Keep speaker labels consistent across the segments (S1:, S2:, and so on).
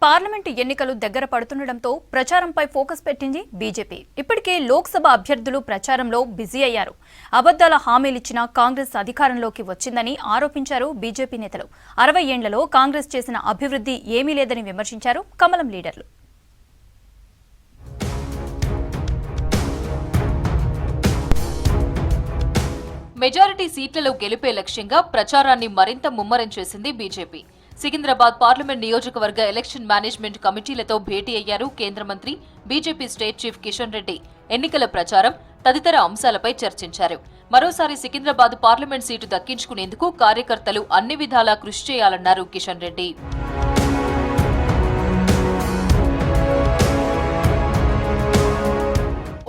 S1: Parliament ఎన్నికలు దగ్గర పడుతుండటంతో ప్రచారంపై focus పెట్టింది బీజేపీ. ఇప్పటికే లోక్సభ అభ్యర్థులు ప్రచారంలో బిజీ అయ్యారు. అబద్దాల హామీలిచ్చిన కాంగ్రెస్ అధికారంలోకి వచ్చిందని ఆరోపించారు బీజేపీ నేతలు. 60 ఏళ్లలో కాంగ్రెస్ చేసిన అభివృద్ధి ఏమీ లేదని విమర్శించారు కమలం లీడర్లు.
S2: మెజారిటీ సీట్లలో గెలిపే లక్ష్యంగా ప్రచారాన్ని మరింత ముమ్మరం చేసింది బీజేపీ. సికింద్రాబాద్ పార్లమెంట్ నియోజకవర్గ ఎలక్షన్ మేనేజ్మెంట్ కమిటీలతో భేటీ అయ్యారు కేంద్ర మంత్రి, BJP state chief Kishan Reddy. ఎన్నికల ప్రచారం తదితర అంశాలపై చర్చించారు. మరోసారి సికింద్రాబాద్ పార్లమెంట్ సీటు దక్కించుకునేందుకు కార్యకర్తలు అన్ని విధాలా కృషి చేయాలన్నారు కిషన్ రెడ్డి.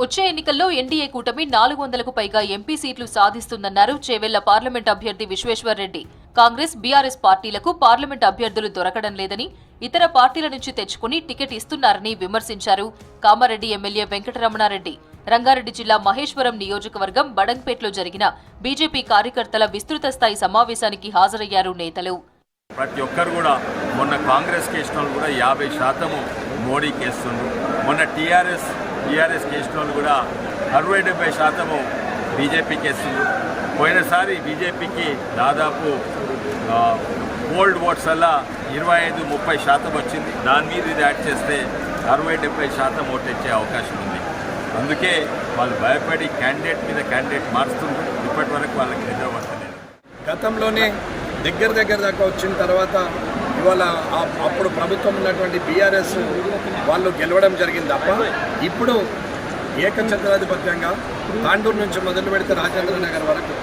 S2: వచ్చే ఎన్నికల్లో ఎన్డీఏ కూటమి 400కు పైగా ఎంపీ సీట్లు సాధిస్తుందన్నారు చేవెళ్ల పార్లమెంట్ అభ్యర్థి విశ్వేశ్వర్ రెడ్డి. కాంగ్రెస్, బీఆర్ఎస్ పార్టీలకు పార్లమెంట్ అభ్యర్థులు దొరకడం లేదని, ఇతర పార్టీల నుంచి తెచ్చుకుని టికెట్ ఇస్తున్నారని విమర్శించారు కామారెడ్డి ఎమ్మెల్యే వెంకటరమణారెడ్డి. రంగారెడ్డి జిల్లా మహేశ్వరం నియోజకవర్గం బడంగ్పేట్లో జరిగిన బీజేపీ కార్యకర్తల విస్తృత స్థాయి సమావేశానికి హాజరయ్యారు నేతలు.
S3: ప్రతి ఒక్కరు కూడా మొన్న కాంగ్రెస్ కేసులు కూడా 50% మోడీకి వేస్తుంది. మొన్న టీఆర్ఎస్ కేసులు కూడా 60-70% బీజేపీకి వేస్తుంది. పోయినసారి బీజేపీకి దాదాపు ఓల్డ్ ఓట్స్ అలా 25-30% వచ్చింది. దాని మీద ఇది యాడ్ చేస్తే 60-70% ఓటు వచ్చే అవకాశం ఉంది. అందుకే వాళ్ళు భయపడి క్యాండిడేట్ మీద క్యాండిడేట్ మారుస్తున్నారు. ఇప్పటి వరకు వాళ్ళకి నిద్రపడలేదు.
S4: గతంలోనే దగ్గర దాకా వచ్చిన తర్వాత ఇవాళ అప్పుడు ప్రభుత్వం ఉన్నటువంటి బీఆర్ఎస్ వాళ్ళు గెలవడం జరిగింది తప్ప ఇప్పుడు ఏకఛత్రాధిపత్యంగా తాండూరు నుంచి మొదలు పెడితే రాజేంద్ర నగర్ వరకు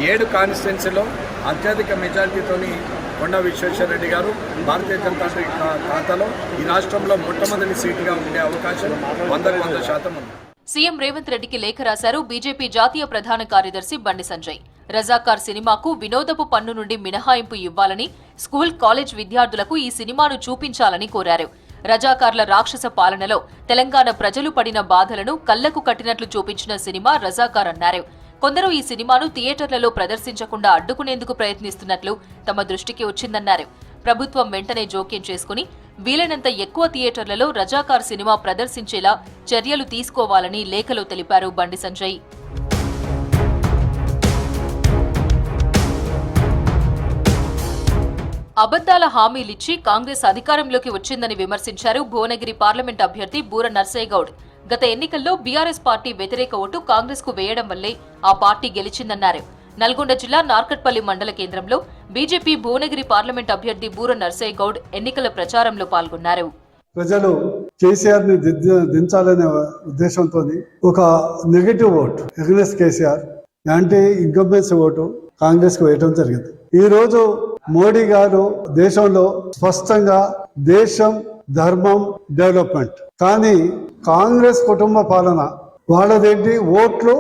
S4: 7 కాన్స్టిట్యున్సీలో అత్యధిక మెజార్టీతోని కొండ విశ్వేశ్వరరెడ్డి గారు భారతీయ జనతా పార్టీ ఖాతాలో ఈ రాష్ట్రంలో మొట్టమొదటి సీటుగా ఉండే అవకాశం 100% ఉంది.
S2: సీఎం రేవంత్ రెడ్డికి లేఖ రాశారు బీజేపీ జాతీయ ప్రధాన కార్యదర్శి బండి సంజయ్. రజాకార్ సినిమాకు వినోదపు పన్ను నుండి మినహాయింపు ఇవ్వాలని, స్కూల్, కాలేజ్ విద్యార్థులకు ఈ సినిమాను చూపించాలని కోరారు. రజాకార్ల రాక్షస పాలనలో తెలంగాణ ప్రజలు పడిన బాధలను కళ్లకు కట్టినట్లు చూపించిన సినిమా రజాకార్ అన్నారు. కొందరు ఈ సినిమాను థియేటర్లలో ప్రదర్శించకుండా అడ్డుకునేందుకు ప్రయత్నిస్తున్నట్లు తమ దృష్టికి వచ్చిందన్నారు. ప్రభుత్వం వెంటనే జోక్యం చేసుకుని వీలైనంత ఎక్కువ థియేటర్లలో రజాకార్ సినిమా ప్రదర్శించేలా చర్యలు తీసుకోవాలని లేఖలో తెలిపారు బండి సంజయ్. అబద్దాల హామీలిచ్చి కాంగ్రెస్ అధికారంలోకి వచ్చిందని విమర్శించారు భువనగిరి పార్లమెంట్ అభ్యర్థి బూర నర్సయ్యగౌడ్. గత ఎన్నికల్లో బీఆర్ఎస్ పార్టీ వ్యతిరేక ఓటు కాంగ్రెస్ కు వేయడం వల్లే ఆ పార్టీ గెలిచిందన్నారు. నల్గొండ జిల్లా నార్కట్పల్లి మండల కేంద్రంలో బీజేపీ భువనగిరి పార్లమెంట్ అభ్యర్థి బూర నర్సయ్యగౌడ్ ఎన్నికల ప్రచారంలో పాల్గొన్నారు.
S5: ప్రజలు కేసీఆర్ ని దించాలనే ఉద్దేశంతో ఒక negative vote against KCR, anti incumbency vote Congress కు వేయడం జరిగింది. ఈ రోజు మోడీ గారు దేశంలో స్పష్టంగా దేశం, ధర్మం, డెవలప్మెంట్, కానీ కాంగ్రెస్ కుటుంబ పాలన వాళ్ళదేంటి ఓట్లు,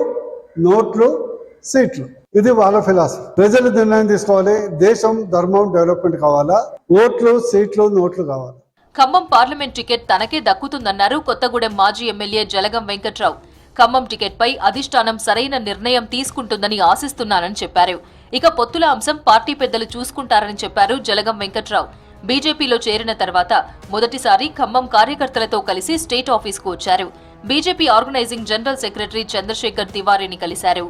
S5: నోట్లు, సీట్లు. ఇది వాళ్ళ ఫిలాసఫీ. ప్రజలు నిర్ణయం తీసుకోవాలి. దేశం, ధర్మం, డెవలప్మెంట్ కావాలా, ఓట్లు, సీట్లు, నోట్లు కావాలా.
S2: ఖమ్మం పార్లమెంట్ టికెట్ తనకే దక్కుతుందన్నారు కొత్తగూడెం మాజీ ఎమ్మెల్యే జలగం వెంకట్రావు. ఖమ్మం టికెట్పై అధిష్టానం సరైన నిర్ణయం తీసుకుంటుందని ఆశిస్తున్నానని చెప్పారు. ఇక పొత్తుల అంశం పార్టీ పెద్దలు చూసుకుంటారని చెప్పారు జలగం వెంకట్రావు. బీజేపీలో చేరిన తర్వాత మొదటిసారి ఖమ్మం కార్యకర్తలతో కలిసి స్టేట్ ఆఫీస్కు వచ్చారు. BJP organizing general secretary Chandrashekhar తివారీని కలిశారు.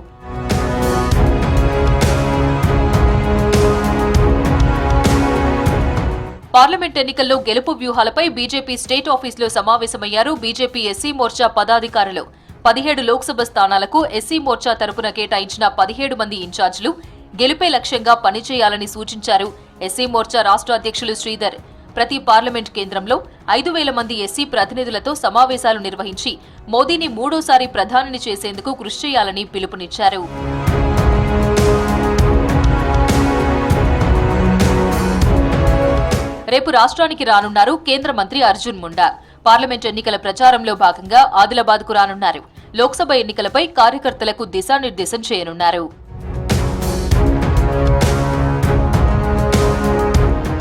S2: పార్లమెంట్ ఎన్నికల్లో గెలుపు వ్యూహాలపై బీజేపీ స్టేట్ ఆఫీసులో సమావేశమయ్యారు బీజేపీ ఎస్సీ మోర్చా పదాధికారులు. 17 లోక్సభ స్థానాలకు ఎస్సీ మోర్చా తరపున కేటాయించిన 17 మంది ఇన్ఛార్జీలు గెలుపే లక్ష్యంగా పనిచేయాలని సూచించారు ఎస్సీ మోర్చా రాష్ట్ర అధ్యక్షులు శ్రీధర్. ప్రతి పార్లమెంట్ కేంద్రంలో 5,000 మంది ఎస్సీ ప్రతినిధులతో సమావేశాలు నిర్వహించి మోదీని 3వ ప్రధానిని చేసేందుకు కృషి చేయాలని పిలుపునిచ్చారు. రేపు రాష్ట్రానికి రానున్నారు కేంద్ర మంత్రి అర్జున్ ముండా. పార్లమెంట్ ఎన్నికల ప్రచారంలో భాగంగా ఆదిలాబాద్కు రానున్నారు. లోక్సభ ఎన్నికలపై కార్యకర్తలకు దిశానిర్దేశం చేయనున్నారు.